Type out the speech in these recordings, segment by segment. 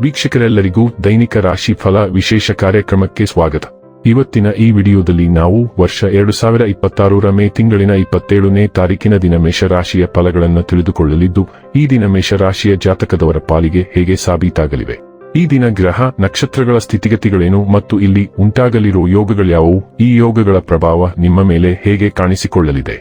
ವೀಕ್ಷಕರೆಲ್ಲರಿಗೂ ದೈನಿಕ ರಾಶಿ ಫಲ ವಿಶೇಷ ಕಾರ್ಯಕ್ರಮಕ್ಕೆ ಸ್ವಾಗತ. ಇವತ್ತಿನ ಈ ವಿಡಿಯೋದಲ್ಲಿ ನಾವು ವರ್ಷ 2026ರ ಮೇ ತಿಂಗಳಿನ 27ನೇ ತಾರೀಕಿನ ದಿನ ಮೇಷರಾಶಿಯ ಫಲಗಳನ್ನು ತಿಳಿದುಕೊಳ್ಳಲಿದ್ದು, ಈ ದಿನ ಮೇಷರಾಶಿಯ ಜಾತಕದವರ ಪಾಲಿಗೆ ಹೇಗೆ ಸಾಬೀತಾಗಲಿವೆ, ಈ ದಿನ ಗ್ರಹ ನಕ್ಷತ್ರಗಳ ಸ್ಥಿತಿಗತಿಗಳೇನು ಮತ್ತು ಇಲ್ಲಿ ಉಂಟಾಗಲಿರುವ ಯೋಗಗಳ್ಯಾವುವು, ಈ ಯೋಗಗಳ ಪ್ರಭಾವ ನಿಮ್ಮ ಮೇಲೆ ಹೇಗೆ ಕಾಣಿಸಿಕೊಳ್ಳಲಿದೆ,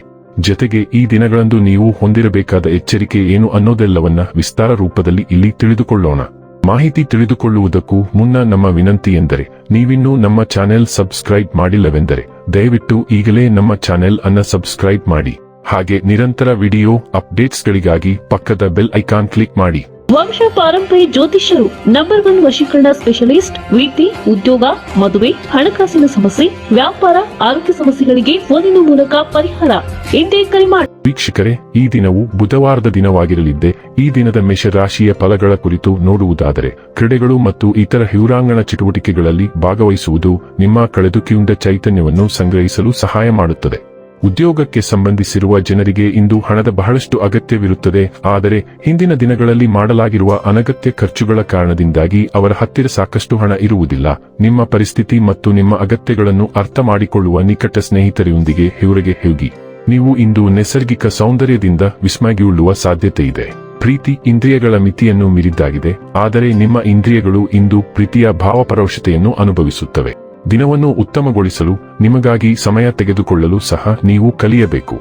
ಜತೆಗೆ ಈ ದಿನಗಳಂದು ನೀವು ಹೊಂದಿರಬೇಕಾದ ಎಚ್ಚರಿಕೆ ಏನು ಅನ್ನೋದೆಲ್ಲವನ್ನ ವಿಸ್ತಾರ ರೂಪದಲ್ಲಿ ಇಲ್ಲಿ ತಿಳಿದುಕೊಳ್ಳೋಣ. ಮಾಹಿತಿ ತಿಳಿದುಕೊಳ್ಳುವುದಕ್ಕೂ ಮುನ್ನ ನಮ್ಮ ವಿನಂತಿ ಎಂದರೆ, ನೀವಿನ್ನೂ ನಮ್ಮ ಚಾನೆಲ್ ಸಬ್ಸ್ಕ್ರೈಬ್ ಮಾಡಿಲ್ಲವೆಂದರೆ ದಯವಿಟ್ಟು ಈಗಲೇ ನಮ್ಮ ಚಾನೆಲ್ ಅನ್ನು ಸಬ್ಸ್ಕ್ರೈಬ್ ಮಾಡಿ. ಹಾಗೆ ನಿರಂತರ ವಿಡಿಯೋ ಅಪ್ಡೇಟ್ಸ್ಗಳಿಗಾಗಿ ಪಕ್ಕದ ಬೆಲ್ ಐಕಾನ್ ಕ್ಲಿಕ್ ಮಾಡಿ. ವಂಶ ಪಾರಂಪರ್ಯ ಜ್ಯೋತಿಷ್ಯರು ನಂಬರ್ 1 ವಶೀಕರಣ ಸ್ಪೆಷಲಿಸ್ಟ್. ವೃತ್ತಿ, ಉದ್ಯೋಗ, ಮದುವೆ, ಹಣಕಾಸಿನ ಸಮಸ್ಯೆ, ವ್ಯಾಪಾರ, ಆರೋಗ್ಯ ಸಮಸ್ಯೆಗಳಿಗೆ ಫೋನಿನ ಮೂಲಕ ಪರಿಹಾರ. ಇಂದೇ ಕರೆ ಮಾಡಿ. ವೀಕ್ಷಕರೇ, ಈ ದಿನವು ಬುಧವಾರದ ದಿನವಾಗಿರಲಿದ್ದೆ. ಈ ದಿನದ ಮೇಷರಾಶಿಯ ಫಲಗಳ ಕುರಿತು ನೋಡುವುದಾದರೆ, ಕ್ರೀಡೆಗಳು ಮತ್ತು ಇತರ ಹಿರಾಂಗಣ ಚಟುವಟಿಕೆಗಳಲ್ಲಿ ಭಾಗವಹಿಸುವುದು ನಿಮ್ಮ ಕಳೆದುಕೊಂಡ ಚೈತನ್ಯವನ್ನು ಸಂಗ್ರಹಿಸಲು ಸಹಾಯ ಮಾಡುತ್ತದೆ. ಉದ್ಯೋಗಕ್ಕೆ ಸಂಬಂಧಿಸಿರುವ ಜನರಿಗೆ ಇಂದು ಹಣದ ಬಹಳಷ್ಟು ಅಗತ್ಯವಿರುತ್ತದೆ. ಆದರೆ ಹಿಂದಿನ ದಿನಗಳಲ್ಲಿ ಮಾಡಲಾಗಿರುವ ಅನಗತ್ಯ ಖರ್ಚುಗಳ ಕಾರಣದಿಂದಾಗಿ ಅವರ ಹತ್ತಿರ ಸಾಕಷ್ಟು ಹಣ ಇರುವುದಿಲ್ಲ. ನಿಮ್ಮ ಪರಿಸ್ಥಿತಿ ಮತ್ತು ನಿಮ್ಮ ಅಗತ್ಯಗಳನ್ನು ಅರ್ಥ ಮಾಡಿಕೊಳ್ಳುವ ನಿಕಟ ಸ್ನೇಹಿತರೊಂದಿಗೆ ಹೊರಗೆ ಹೋಗಿ. ನೀವು ಇಂದು ನೈಸರ್ಗಿಕ ಸೌಂದರ್ಯದಿಂದ ವಿಸ್ಮಯಗೊಳ್ಳುವ ಸಾಧ್ಯತೆ ಇದೆ. ಪ್ರೀತಿ ಇಂದ್ರಿಯಗಳ ಮಿತಿಯನ್ನು ಮೀರಿದ್ದಾಗಿದೆ, ಆದರೆ ನಿಮ್ಮ ಇಂದ್ರಿಯಗಳು ಇಂದು ಪ್ರೀತಿಯ ಭಾವಪರವಶತೆಯನ್ನು ಅನುಭವಿಸುತ್ತವೆ. ದಿನವನ್ನು ಉತ್ತಮಗೊಳಿಸಲು ನಿಮಗಾಗಿ ಸಮಯ ತೆಗೆದುಕೊಳ್ಳಲು ಸಹ ನೀವು ಕಲಿಯಬೇಕು.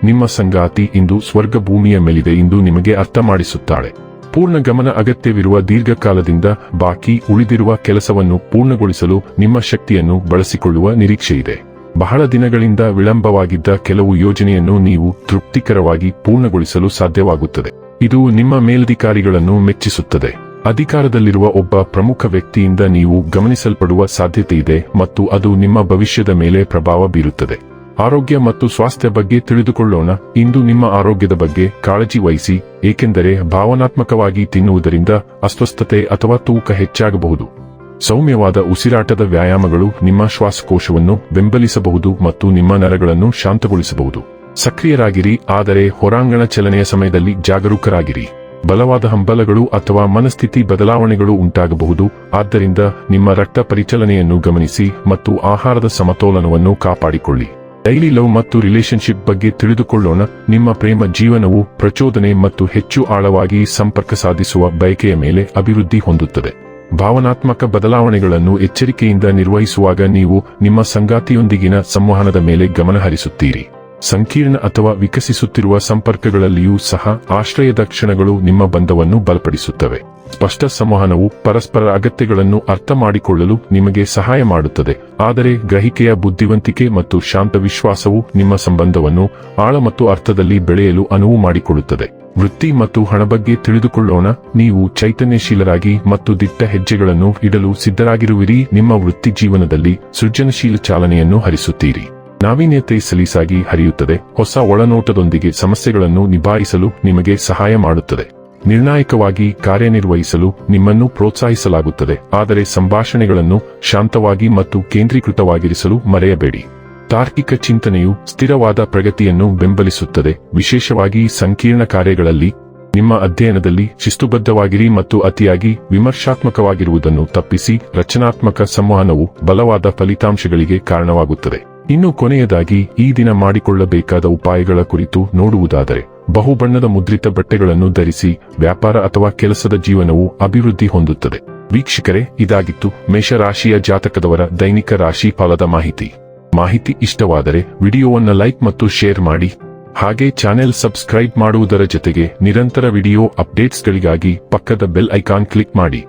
ನಿಮ್ಮ ಸಂಗಾತಿ ಇಂದು ಸ್ವರ್ಗ ಭೂಮಿಯ ಮೇಲಿದೆ ಎಂದು ನಿಮಗೆ ಅರ್ಥ ಮಾಡಿಸುತ್ತಾಳೆ. ಪೂರ್ಣ ಗಮನ ಅಗತ್ಯವಿರುವ ದೀರ್ಘಕಾಲದಿಂದ ಬಾಕಿ ಉಳಿದಿರುವ ಕೆಲಸವನ್ನು ಪೂರ್ಣಗೊಳಿಸಲು ನಿಮ್ಮ ಶಕ್ತಿಯನ್ನು ಬಳಸಿಕೊಳ್ಳುವ ನಿರೀಕ್ಷೆಯಿದೆ. ಬಹಳ ದಿನಗಳಿಂದ ವಿಳಂಬವಾಗಿದ್ದ ಕೆಲವು ಯೋಜನೆಯನ್ನು ನೀವು ತೃಪ್ತಿಕರವಾಗಿ ಪೂರ್ಣಗೊಳಿಸಲು ಸಾಧ್ಯವಾಗುತ್ತದೆ. ಇದು ನಿಮ್ಮ ಮೇಲಧಿಕಾರಿಗಳನ್ನು ಮೆಚ್ಚಿಸುತ್ತದೆ. ಅಧಿಕಾರದಲ್ಲಿರುವ ಒಬ್ಬ ಪ್ರಮುಖ ವ್ಯಕ್ತಿಯಿಂದ ನೀವು ಗಮನಿಸಲ್ಪಡುವ ಸಾಧ್ಯತೆಯಿದೆ ಮತ್ತು ಅದು ನಿಮ್ಮ ಭವಿಷ್ಯದ ಮೇಲೆ ಪ್ರಭಾವ ಬೀರುತ್ತದೆ. ಆರೋಗ್ಯ ಮತ್ತು ಸ್ವಾಸ್ಥ್ಯ ಬಗ್ಗೆ ತಿಳಿದುಕೊಳ್ಳೋಣ. ಇಂದು ನಿಮ್ಮ ಆರೋಗ್ಯದ ಬಗ್ಗೆ ಕಾಳಜಿ ವಹಿಸಿ, ಏಕೆಂದರೆ ಭಾವನಾತ್ಮಕವಾಗಿ ತಿನ್ನುವುದರಿಂದ ಅಸ್ವಸ್ಥತೆ ಅಥವಾ ತೂಕ ಹೆಚ್ಚಾಗಬಹುದು. ಸೌಮ್ಯವಾದ ಉಸಿರಾಟದ ವ್ಯಾಯಾಮಗಳು ನಿಮ್ಮ ಶ್ವಾಸಕೋಶವನ್ನು ಬೆಂಬಲಿಸಬಹುದು ಮತ್ತು ನಿಮ್ಮ ನರಗಳನ್ನು ಶಾಂತಗೊಳಿಸಬಹುದು. ಸಕ್ರಿಯರಾಗಿರಿ, ಆದರೆ ಹೊರಾಂಗಣ ಚಲನೆಯ ಸಮಯದಲ್ಲಿ ಜಾಗರೂಕರಾಗಿರಿ. ಬಲವಾದ ಹಂಬಲಗಳು ಅಥವಾ ಮನಸ್ಥಿತಿ ಬದಲಾವಣೆಗಳು ಉಂಟಾಗಬಹುದು. ಆದ್ದರಿಂದ ನಿಮ್ಮ ರಕ್ತ ಪರಿಚಲನೆಯನ್ನು ಗಮನಿಸಿ ಮತ್ತು ಆಹಾರದ ಸಮತೋಲನವನ್ನು ಕಾಪಾಡಿಕೊಳ್ಳಿ. ಡೈಲಿ ಲವ್ ಮತ್ತು ರಿಲೇಶನ್ಶಿಪ್ ಬಗ್ಗೆ ತಿಳಿದುಕೊಳ್ಳೋಣ. ನಿಮ್ಮ ಪ್ರೇಮ ಜೀವನವು ಪ್ರಚೋದನೆ ಮತ್ತು ಹೆಚ್ಚು ಆಳವಾಗಿ ಸಂಪರ್ಕ ಸಾಧಿಸುವ ಬಯಕೆಯ ಮೇಲೆ ಅಭಿವೃದ್ಧಿ ಹೊಂದುತ್ತದೆ. ಭಾವನಾತ್ಮಕ ಬದಲಾವಣೆಗಳನ್ನು ಎಚ್ಚರಿಕೆಯಿಂದ ನಿರ್ವಹಿಸುವಾಗ ನೀವು ನಿಮ್ಮ ಸಂಗಾತಿಯೊಂದಿಗಿನ ಸಂವಹನದ ಮೇಲೆ ಗಮನ ಹರಿಸುತ್ತೀರಿ. ಸಂಕೀರ್ಣ ಅಥವಾ ವಿಕಸಿಸುತ್ತಿರುವ ಸಂಪರ್ಕಗಳಲ್ಲಿಯೂ ಸಹ ಆಶ್ರಯದ ಕ್ಷಣಗಳು ನಿಮ್ಮ ಬಂಧವನ್ನು ಬಲಪಡಿಸುತ್ತವೆ. ಸ್ಪಷ್ಟ ಸಂವಹನವು ಪರಸ್ಪರ ಅಗತ್ಯಗಳನ್ನು ಅರ್ಥ ಮಾಡಿಕೊಳ್ಳಲು ನಿಮಗೆ ಸಹಾಯ ಮಾಡುತ್ತದೆ, ಆದರೆ ಗ್ರಹಿಕೆಯ ಬುದ್ಧಿವಂತಿಕೆ ಮತ್ತು ಶಾಂತ ವಿಶ್ವಾಸವು ನಿಮ್ಮ ಸಂಬಂಧವನ್ನು ಆಳ ಮತ್ತು ಅರ್ಥದಲ್ಲಿ ಬೆಳೆಯಲು ಅನುವು ಮಾಡಿಕೊಡುತ್ತದೆ. ವೃತ್ತಿ ಮತ್ತು ಹಣ ಬಗ್ಗೆ ತಿಳಿದುಕೊಳ್ಳೋಣ. ನೀವು ಚೈತನ್ಯಶೀಲರಾಗಿ ಮತ್ತು ದಿಟ್ಟ ಹೆಜ್ಜೆಗಳನ್ನು ಇಡಲು ಸಿದ್ಧರಾಗಿರುವಿರಿ. ನಿಮ್ಮ ವೃತ್ತಿ ಜೀವನದಲ್ಲಿ ಸೃಜನಶೀಲ ಚಾಲನೆಯನ್ನು ಹರಿಸುತ್ತೀರಿ. ನಾವೀನ್ಯತೆ ಸಲೀಸಾಗಿ ಹರಿಯುತ್ತದೆ. ಹೊಸ ಒಳನೋಟದೊಂದಿಗೆ ಸಮಸ್ಯೆಗಳನ್ನು ನಿಭಾಯಿಸಲು ನಿಮಗೆ ಸಹಾಯ ಮಾಡುತ್ತದೆ. ನಿರ್ಣಾಯಕವಾಗಿ ಕಾರ್ಯನಿರ್ವಹಿಸಲು ನಿಮ್ಮನ್ನು ಪ್ರೋತ್ಸಾಹಿಸಲಾಗುತ್ತದೆ, ಆದರೆ ಸಂಭಾಷಣೆಗಳನ್ನು ಶಾಂತವಾಗಿ ಮತ್ತು ಕೇಂದ್ರೀಕೃತವಾಗಿರಿಸಲು ಮರೆಯಬೇಡಿ. ತಾರ್ಕಿಕ ಚಿಂತನೆಯು ಸ್ಥಿರವಾದ ಪ್ರಗತಿಯನ್ನು ಬೆಂಬಲಿಸುತ್ತದೆ, ವಿಶೇಷವಾಗಿ ಸಂಕೀರ್ಣ ಕಾರ್ಯಗಳಲ್ಲಿ. ನಿಮ್ಮ ಅಧ್ಯಯನದಲ್ಲಿ ಶಿಸ್ತುಬದ್ಧವಾಗಿರಿ ಮತ್ತು ಅತಿಯಾಗಿ ವಿಮರ್ಶಾತ್ಮಕವಾಗಿರುವುದನ್ನು ತಪ್ಪಿಸಿ. ರಚನಾತ್ಮಕ ಸಂವಹನವು ಬಲವಾದ ಫಲಿತಾಂಶಗಳಿಗೆ ಕಾರಣವಾಗುತ್ತದೆ. ಇನ್ನು ಕೊನೆಯದಾಗಿ, ಈ ದಿನ ಮಾಡಿಕೊಳ್ಳಬೇಕಾದ ಉಪಾಯಗಳ ಕುರಿತು ನೋಡುವುದಾದರೆ, ಬಹುಬಣ್ಣದ ಮುದ್ರಿತ ಬಟ್ಟೆಗಳನ್ನು ಧರಿಸಿ. ವ್ಯಾಪಾರ ಅಥವಾ ಕೆಲಸದ ಜೀವನವು ಅಭಿವೃದ್ಧಿ ಹೊಂದುತ್ತದೆ. ವೀಕ್ಷಕರೇ, ಇದಾಗಿತ್ತು ಮೇಷರಾಶಿಯ ಜಾತಕದವರ ದೈನಿಕ ರಾಶಿ ಫಲದ ಮಾಹಿತಿ ಇಷ್ಟವಾದರೆ ವಿಡಿಯೋವನ್ನು ಲೈಕ್ ಮತ್ತು ಶೇರ್ ಮಾಡಿ. ಹಾಗೆ ಚಾನೆಲ್ ಸಬ್ಸ್ಕ್ರೈಬ್ ಮಾಡುವುದರ ಜೊತೆಗೆ ನಿರಂತರ ವಿಡಿಯೋ ಅಪ್ಡೇಟ್ಸ್ಗಳಿಗಾಗಿ ಪಕ್ಕದ ಬೆಲ್ ಐಕಾನ್ ಕ್ಲಿಕ್ ಮಾಡಿ.